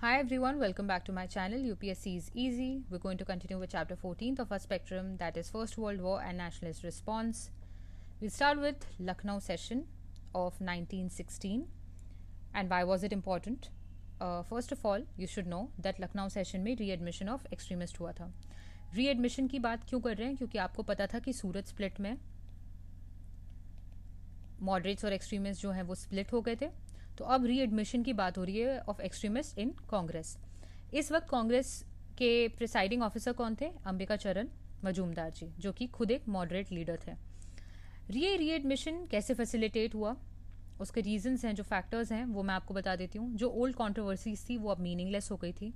Hi everyone, welcome back to my channel. UPSC is easy. We're going to continue with chapter 14th of our spectrum, that is First World War and Nationalist Response. We'll start with Lucknow session of 1916. And why was it important? First of all, you should know that Lucknow session में री-एडमिशन of extremist हुआ था. री-एडमिशन की बात क्यों कर रहे हैं? क्योंकि आपको पता था कि सूरत स्प्लिट में मॉडरेट्स और एक्सट्रीमिस्ट जो हैं वो स्प्लिट हो गए थे. तो अब री एडमिशन की बात हो रही है ऑफ एक्सट्रीमिस्ट इन कांग्रेस. इस वक्त कांग्रेस के प्रिसाइडिंग ऑफिसर कौन थे? अंबिका चरण मजूमदार जी, जो कि खुद एक मॉडरेट लीडर थे. री एडमिशन कैसे फैसिलिटेट हुआ, उसके रीजंस हैं, जो फैक्टर्स हैं वो मैं आपको बता देती हूँ. जो ओल्ड कॉन्ट्रोवर्सीज थी वो अब मीनिंगलेस हो गई थी.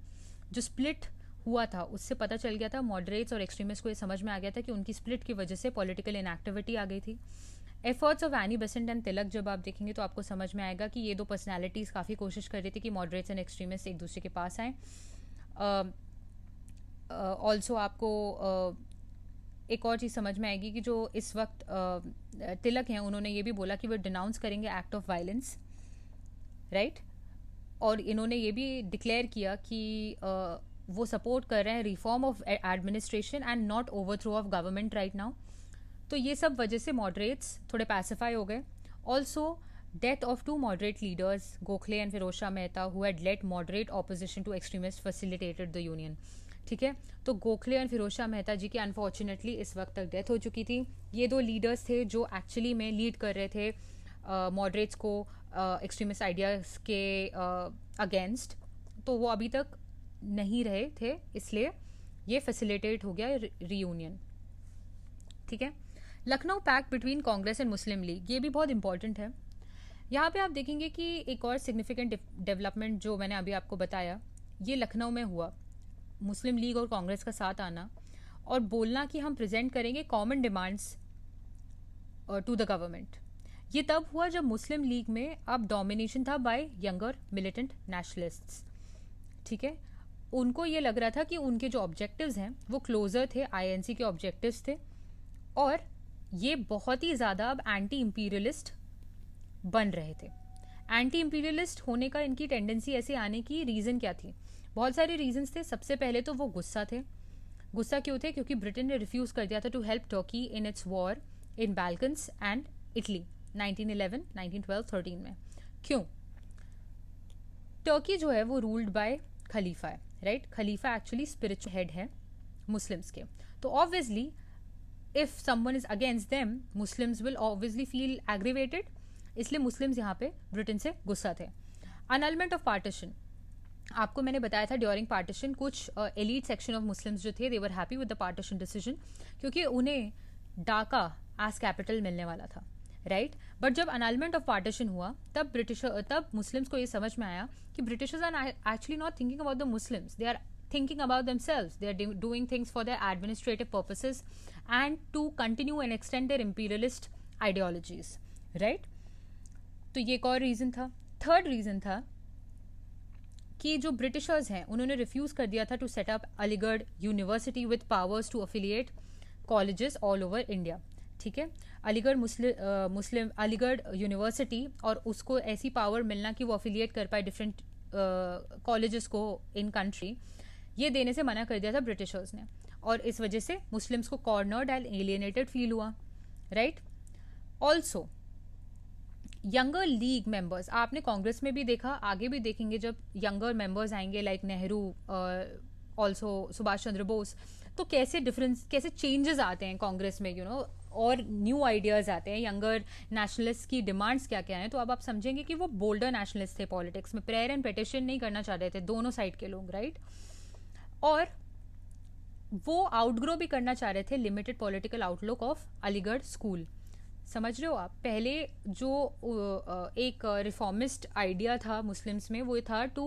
जो स्प्लिट हुआ था उससे पता चल गया था, मॉडरेट्स और एक्सट्रीमिस्ट को ये समझ में आ गया था कि उनकी स्प्लिट की वजह से पॉलिटिकल इनएक्टिविटी आ गई थी. Efforts of Annie Besant and Tilak जब आप देखेंगे तो आपको समझ में आएगा कि ये दो पर्सनैलिटीज़ काफ़ी कोशिश कर रही थी कि मॉडरेट्स एंड एक्सट्रीमिस्ट एक दूसरे के पास आएँ. ऑल्सो आपको एक और चीज़ समझ में आएगी कि जो इस वक्त तिलक हैं उन्होंने ये भी बोला कि वो डिनाउंस करेंगे एक्ट ऑफ वायलेंस, राइट. और इन्होंने ये भी डिक्लेयर किया कि वो सपोर्ट कर रहे हैं reform of administration and not overthrow of government right now. तो ये सब वजह से मॉडरेट्स थोड़े पैसिफाई हो गए. Also death of two moderate leaders, Gokhale and Firoz Shah Mehta, who had led moderate opposition to extremist, facilitated the union. ठीक है, तो गोखले एंड फिरोज शाह मेहता जी की अनफॉर्चुनेटली इस वक्त तक डेथ हो चुकी थी. ये दो लीडर्स थे जो एक्चुअली में लीड कर रहे थे मॉडरेट्स को एक्सट्रीमिस्ट आइडियाज के अगेंस्ट. तो वो अभी तक नहीं रहे थे, इसलिए ये फैसिलिटेट हो गया रीयूनियन. ठीक है. Lucknow pact between Congress and Muslim League, ये भी बहुत इंपॉर्टेंट है. यहाँ पे आप देखेंगे कि एक और सिग्निफिकेंट डेवलपमेंट जो मैंने अभी आपको बताया, ये लखनऊ में हुआ. मुस्लिम लीग और कांग्रेस का साथ आना और बोलना कि हम प्रेजेंट करेंगे common demands to the government. ये तब हुआ जब मुस्लिम लीग में अब डोमिनेशन था बाय यंगर मिलिटेंट नेशनलिस्ट्स. ठीक है, उनको ये लग रहा था कि उनके जो ऑब्जेक्टिव्स हैं वो क्लोजर थे, आईएनसी के ऑब्जेक्टिव्स थे, और ये बहुत ही ज़्यादा अब एंटी इम्पीरियलिस्ट बन रहे थे. एंटी इम्पीरियलिस्ट होने का इनकी टेंडेंसी ऐसे आने की रीज़न क्या थी? बहुत सारे रीजंस थे. सबसे पहले तो वो गुस्सा थे. गुस्सा क्यों थे? क्योंकि ब्रिटेन ने रिफ्यूज़ कर दिया था to help Turkey in its war in Balkans and Italy 1911, 1912, 13 में. क्यों? टर्की जो है वो रूल्ड बाय खलीफा है, राइट. खलीफा एक्चुअली स्पिरिचुअल हेड है मुस्लिम्स के. तो obviously if someone is against them, Muslims will obviously feel aggravated. इसलिए मुस्लिम्स यहाँ पे ब्रिटेन से गुस्सा थे. annulment of partition, आपको मैंने बताया था ड्यूरिंग पार्टीशन कुछ एलीट सेक्शन ऑफ मुस्लिम्स जो थे, they were happy with the partition decision, क्योंकि उन्हें ढाका एज कैपिटल मिलने वाला था, राइट. बट जब annulment ऑफ पार्टीशन हुआ तब मुस्लिम्स को ये समझ में आया कि Britishers are actually not thinking about the Muslims, they are thinking about themselves. They are doing things for their administrative purposes and to continue and extend their imperialist ideologies, right. तो ये एक और रीज़न था. Third reason था कि जो Britishers हैं उन्होंने रिफ्यूज़ कर दिया था to set up Aligarh university with powers to affiliate colleges all over India. ठीक है, अलीगढ़ अलीगढ़ यूनिवर्सिटी, और उसको ऐसी पावर मिलना कि वो अफिलिएट कर पाए डिफरेंट कॉलेजेस को इन कंट्री, ये देने से मना कर दिया था ब्रिटिशर्स ने. और इस वजह से मुस्लिम्स को कॉर्नर्ड एंड एलियनेटेड फील हुआ, right. Also younger league members, आपने कांग्रेस में भी देखा, आगे भी देखेंगे जब यंगर मेंबर्स आएंगे लाइक नेहरू, ऑल्सो सुभाष चंद्र बोस, तो कैसे चेंजेस आते हैं कांग्रेस में, और न्यू आइडियाज़ आते हैं. यंगर नेशनलिस्ट की डिमांड्स क्या क्या हैं, तो अब आप समझेंगे कि वो बोल्डर नेशनलिस्ट थे पॉलिटिक्स में. प्रेयर एंड पिटिशन नहीं करना चाह रहे थे दोनों साइड के लोग, राइट. और वो आउटग्रो भी करना चाह रहे थे limited political outlook of Aligarh school. समझ रहे हो आप? पहले जो एक रिफॉर्मिस्ट आइडिया था मुस्लिम्स में, वो था to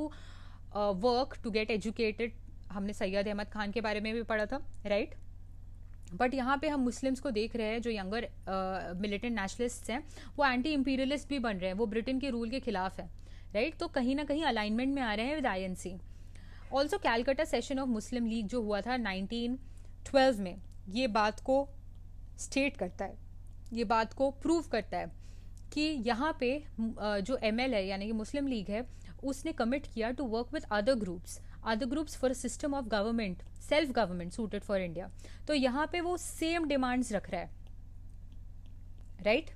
work to get educated. हमने सैयद अहमद खान के बारे में भी पढ़ा था, राइट. बट यहाँ पे हम मुस्लिम्स को देख रहे हैं जो यंगर मिलिटेंट नेशनलिस्ट हैं वो एंटी इम्पीरियलिस्ट भी बन रहे हैं, वो ब्रिटेन के रूल के खिलाफ है, राइट. तो कहीं ना कहीं अलाइनमेंट में आ रहे हैं with INC. Also Calcutta session of Muslim league जो हुआ था 1912 में, ये बात को स्टेट करता है, ये बात को प्रूव करता है कि यहाँ पे जो ML है यानी कि मुस्लिम लीग है, उसने कमिट किया to work with other groups for system of government, self government suited for India. तो यहाँ पे वो सेम डिमांड्स रख रहा है, राइट।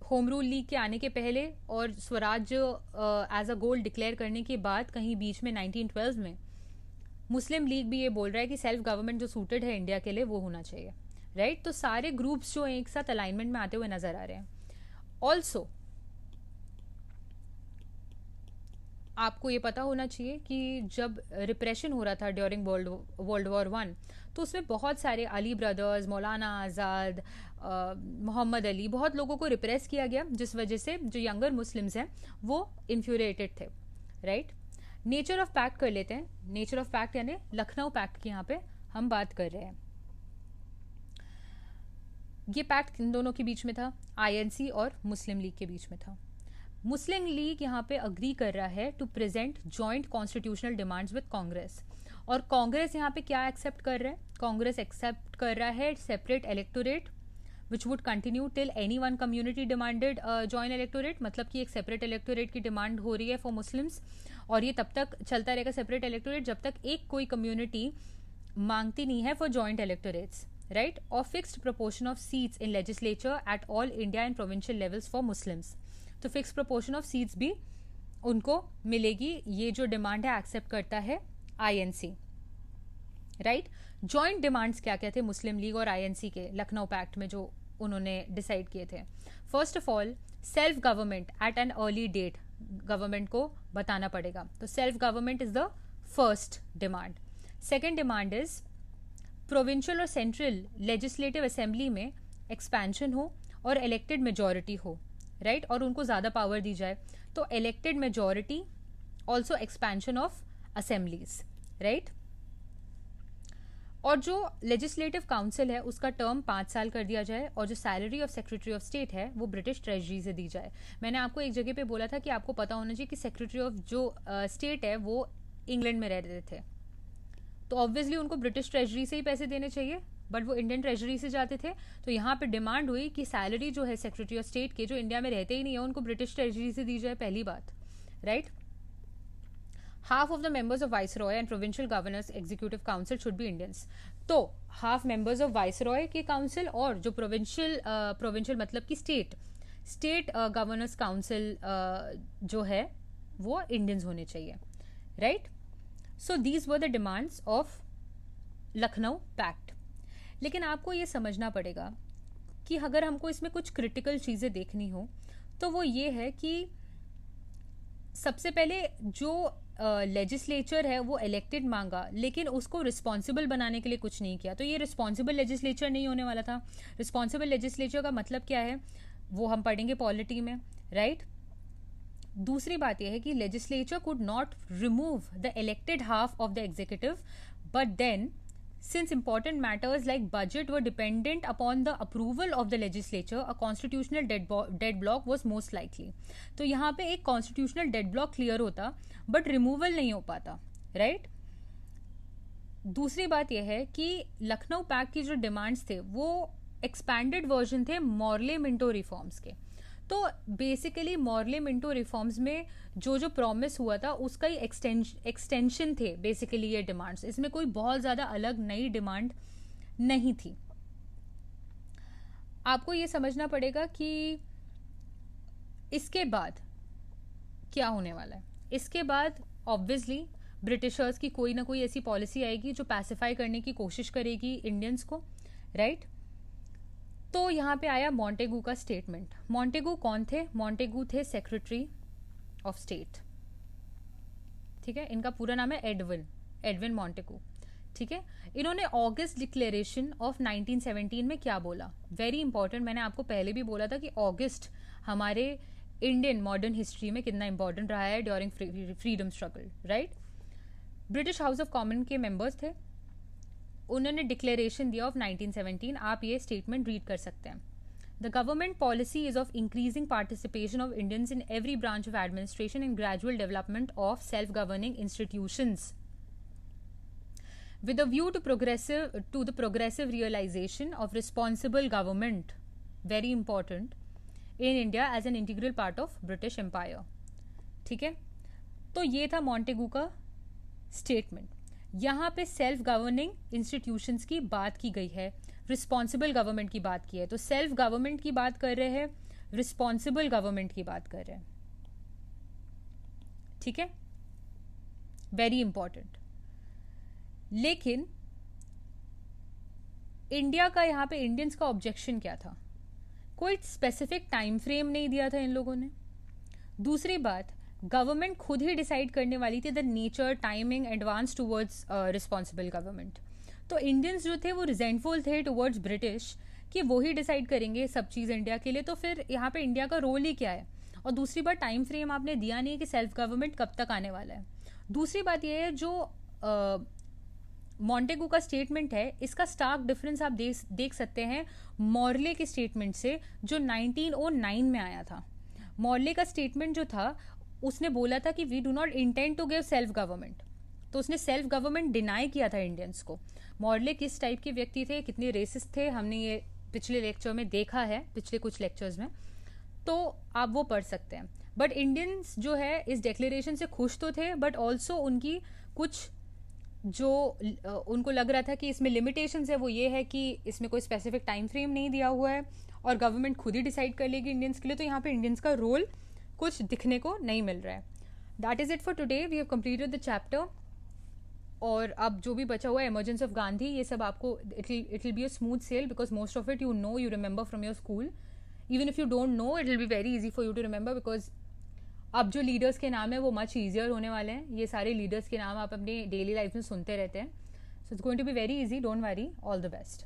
होम रूल लीग के आने के पहले और swaraj as a goal declare करने के बाद कहीं बीच में 1912 में मुस्लिम लीग भी ये बोल रहा है कि सेल्फ गवर्नमेंट जो सूटेड है इंडिया के लिए वो होना चाहिए, राइट। तो सारे ग्रुप्स जो एक साथ अलाइनमेंट में आते हुए नजर आ रहे हैं। ऑल्सो आपको ये पता होना चाहिए कि जब रिप्रेशन हो रहा था ड्यूरिंग वर्ल्ड वॉर 1, तो उसमें बहुत सारे अली ब्रदर्स, मौलाना आज़ाद, मोहम्मद अली, बहुत लोगों को रिप्रेस किया गया, जिस वजह से जो यंगर मुस्लिम्स हैं वो इन्फ्यूरेटेड थे, राइट। नेचर ऑफ पैक्ट कर लेते हैं। नेचर ऑफ पैक्ट यानी लखनऊ पैक्ट की यहाँ पे हम बात कर रहे हैं। ये पैक्ट किन दोनों के बीच में था? INC और मुस्लिम लीग के बीच में था। मुस्लिम लीग यहाँ पे अग्री कर रहा है to present joint constitutional demands with Congress. और कांग्रेस यहाँ पे क्या एक्सेप्ट कर रहा है? कांग्रेस एक्सेप्ट कर रहा है separate electorate which would continue till any one community demanded joint electorate. मतलब कि एक सेपरेट इलेक्टोरेट की डिमांड हो रही है फॉर मुस्लिम्स, और ये तब तक चलता रहेगा सेपरेट इलेक्टोरेट जब तक एक कोई कम्युनिटी मांगती नहीं है फॉर जॉइंट इलेक्टोरेट्स, राइट। और fixed proportion of seats in legislature at all India and provincial levels for Muslims. तो फिक्स प्रोपोर्शन ऑफ सीट्स भी उनको मिलेगी। ये जो डिमांड है एक्सेप्ट करता है INC, राइट। जॉइंट डिमांड्स क्या क्या थे मुस्लिम लीग और INC के लखनऊ पैक्ट में जो उन्होंने डिसाइड किए थे? First of all self government at an early date, government को बताना पड़ेगा। तो self government is the first demand. Second demand is provincial और सेंट्रल लेजिस्लेटिव असेंबली में एक्सपेंशन हो और इलेक्टेड मेजॉरिटी हो, राइट, और उनको ज्यादा पावर दी जाए। तो elected majority, also expansion of assemblies, right. और जो लेजिस्लेटिव काउंसिल है उसका टर्म 5 साल कर दिया जाए, और जो salary of secretary of state है वो ब्रिटिश ट्रेजरी से दी जाए। मैंने आपको एक जगह पे बोला था कि आपको पता होना चाहिए कि सेक्रेटरी ऑफ जो स्टेट है वो इंग्लैंड में रहते थे, तो ऑब्वियसली उनको ब्रिटिश ट्रेजरी से ही पैसे देने चाहिए, बट वो इंडियन ट्रेजरी से जाते थे। तो यहाँ पे डिमांड हुई कि सैलरी जो है सेक्रेटरी ऑफ स्टेट के, जो इंडिया में रहते ही नहीं है, उनको ब्रिटिश ट्रेजरी से दी जाए, पहली बात, right. Half of the members of viceroy and provincial governors executive council should be Indians. तो हाफ मेंबर्स ऑफ वाइसरॉय के काउंसिल और जो प्रोविंशियल मतलब कि स्टेट गवर्नर्स काउंसिल जो है वो इंडियंस होने चाहिए, right. So these were the demands of Lucknow pact. लेकिन आपको ये समझना पड़ेगा कि अगर हमको इसमें कुछ क्रिटिकल चीजें देखनी हो तो वो ये है कि सबसे पहले जो लेजिस्लेचर है वो इलेक्टेड मांगा, लेकिन उसको रिस्पॉन्सिबल बनाने के लिए कुछ नहीं किया। तो ये रिस्पॉन्सिबल लेजिस्लेचर नहीं होने वाला था। रिस्पॉन्सिबल लेजिस्लेचर का मतलब क्या है वो हम पढ़ेंगे पॉलिटी में, राइट। दूसरी बात यह है कि legislature could not remove the elected half of the executive, but then since important matters like budget were dependent upon the approval of the legislature, a constitutional deadblock was most likely. तो यहाँ पे एक constitutional deadblock clear होता but removal नहीं हो पाता, right? दूसरी बात यह है कि लखनऊ पैक्ट की जो डिमांड्स थे वो expanded version थे मॉर्ले मिंटो रिफॉर्म्स के। तो बेसिकली मॉर्ले मिंटो रिफॉर्म्स में जो प्रॉमिस हुआ था उसका ही एक्सटेंशन थे बेसिकली ये डिमांड्स। इसमें कोई बहुत ज्यादा अलग नई डिमांड नहीं थी। आपको ये समझना पड़ेगा कि इसके बाद क्या होने वाला है। इसके बाद ऑब्वियसली ब्रिटिशर्स की कोई ना कोई ऐसी पॉलिसी आएगी जो पैसिफाई करने की कोशिश करेगी इंडियंस को, राइट। तो यहाँ पे आया मॉन्टेगू का स्टेटमेंट। मॉन्टेगू कौन थे? मॉन्टेगू थे सेक्रेटरी ऑफ स्टेट, ठीक है। इनका पूरा नाम है एडविन मॉन्टेगू, ठीक है। इन्होंने ऑगस्ट डिक्लेरेशन ऑफ 1917 में क्या बोला? Very important. मैंने आपको पहले भी बोला था कि ऑगस्ट हमारे इंडियन मॉडर्न हिस्ट्री में कितना इंपॉर्टेंट रहा है during freedom struggle, right. British house of common के मेंबर्स थे, उन्होंने डिक्लेरेशन दिया ऑफ 1917। आप ये स्टेटमेंट रीड कर सकते हैं। The government policy is of increasing participation of Indians in every branch of administration and gradual development of self governing institutions with a view to the progressive realization of responsible government, very important, in India as an integral part of British empire. ठीक है, तो ये था Montagu का statement. यहाँ पे self governing institutions की बात की गई है, रिस्पॉन्सिबल गवर्नमेंट की बात की है. तो सेल्फ गवर्नमेंट की बात कर रहे हैं, रिस्पॉन्सिबल गवर्नमेंट की बात कर रहे हैं. ठीक है, वेरी इंपॉर्टेंट. लेकिन इंडिया का यहाँ पे इंडियंस का ऑब्जेक्शन क्या था? कोई स्पेसिफिक टाइम फ्रेम नहीं दिया था इन लोगों ने. दूसरी बात, गवर्नमेंट खुद ही डिसाइड करने वाली थी the nature, timing, advance towards responsible government. तो इंडियंस जो थे वो रिजेंटफुल थे टूवर्ड्स ब्रिटिश कि वो ही डिसाइड करेंगे सब चीज़ इंडिया के लिए. तो फिर यहाँ पे इंडिया का रोल ही क्या है? और दूसरी बात, टाइम फ्रेम आपने दिया नहीं है कि सेल्फ गवर्नमेंट कब तक आने वाला है. दूसरी बात ये है, जो मॉन्टेगू का स्टेटमेंट है, इसका स्टार्क डिफरेंस आप देख सकते हैं मॉर्ले के स्टेटमेंट से जो 1909 में आया था. मॉर्ले का स्टेटमेंट जो था, उसने बोला था कि we do not intend to give self government. तो उसने सेल्फ गवर्नमेंट डिनाई किया था इंडियंस को. मॉर्ले किस टाइप के व्यक्ति थे, कितने रेसिस्ट थे, हमने ये पिछले लेक्चर में देखा है, पिछले कुछ लेक्चर्स में, तो आप वो पढ़ सकते हैं. बट इंडियंस जो है इस डिक्लेरेशन से खुश तो थे, बट ऑल्सो उनकी कुछ जो उनको लग रहा था कि इसमें लिमिटेशंस है, वो ये है कि इसमें कोई स्पेसिफिक टाइम फ्रेम नहीं दिया हुआ है और गवर्नमेंट खुद ही डिसाइड कर लेगी इंडियंस के लिए. तो यहाँ पे इंडियंस का रोल कुछ दिखने को नहीं मिल रहा है. That is it for today. We have completed the chapter. और अब जो भी बचा हुआ है इमरजेंस ऑफ गांधी, ये सब आपको it will be a smooth sail because most of it you remember from your school. Even if you don't know, it will be very easy for you to remember because अब जो leaders के नाम है वो much easier होने वाले हैं. ये सारे लीडर्स के नाम आप अपने डेली लाइफ में सुनते रहते हैं. So it's going to be very easy. Don't worry. All the best.